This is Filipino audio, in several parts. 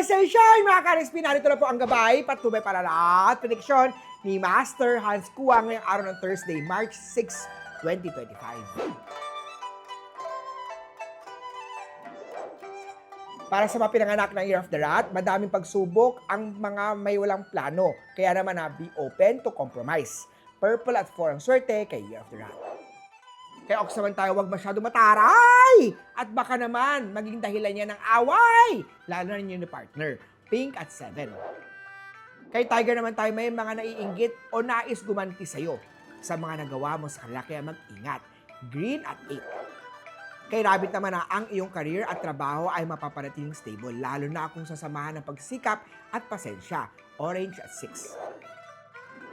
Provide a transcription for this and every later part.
Rise and shine, mga ka-RSP! Narito na po ang gabay, patnubay para lahat. Prediksyon ni Master Hans Kua ngayong araw ng Thursday, March 6, 2025. Para sa mga pinanganak ng Year of the Rat, madaming pagsubok ang mga may walang plano. Kaya naman be open to compromise. Purple at 4 ang swerte kay Year of the Rat. Kaya Ox naman tayo, huwag masyado mataray! At baka naman, maging dahilan niya ng away! Lalo na ninyo ni partner. Pink at 7. Kay Tiger naman tayo, may mga naiinggit o nais gumanti sa'yo sa mga nagawa mo sa kanila, kaya mag-ingat. Green at 8. Kay Rabbit naman ang iyong career at trabaho ay mapapanatiling stable, lalo na kung sasamahan ng pagsikap at pasensya. Orange at 6.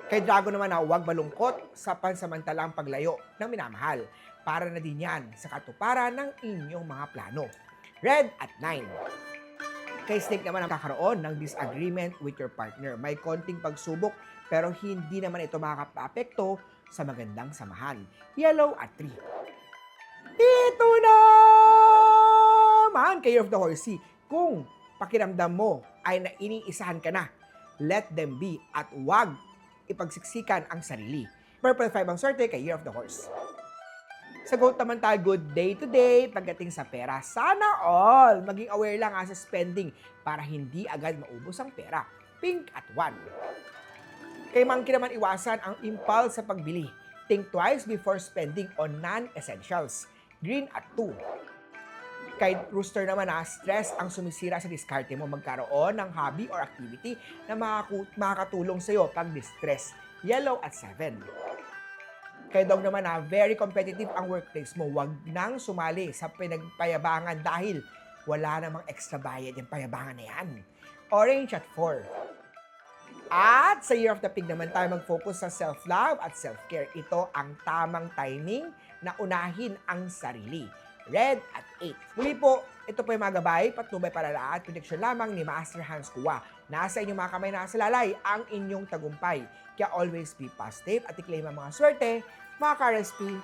Kay Dragon naman huwag malungkot sa pansamantalang paglayo ng minamahal. Para na din yan sa katuparan ng inyong mga plano. Red at 9. Kay Snake naman ang kakaroon ng disagreement with your partner. May konting pagsubok pero hindi naman ito makakapapekto sa magandang samahan. Yellow at 3. Ito naman kay Year of the Horsey. Kung pakiramdam mo ay nainiisahan ka na, let them be at huwag ipagsiksikan ang sarili. Purple 5 ang swerte kay Year of the Horse. Sa Goat naman tayo, good day today pagdating sa pera. Sana all maging aware lang sa spending para hindi agad maubos ang pera. Pink at 1. Kay Monkey naman iwasan ang impulse sa pagbili. Think twice before spending on non-essentials. Green at 2. Kay Rooster naman stress ang sumisira sa diskarte mo. Magkaroon ng hobby or activity na makakatulong sa iyo pag distress. Yellow at 7. Kay Dog naman very competitive ang workplace mo. Huwag nang sumali sa pinagpayabangan dahil wala namang extra bayad yung payabangan na yan. Orange at 4. At sa Year of the Pig naman tayo mag-focus sa self-love at self-care. Ito ang tamang timing na unahin ang sarili. Red at 8. Muli po, ito po yung mga gabay, patnubay para lahat, prediction lamang ni Master Hans Kua. Nasa inyong mga kamay, nasa lalay ang inyong tagumpay. Kaya always be positive at i-claim ang mga swerte, mga ka-RSP.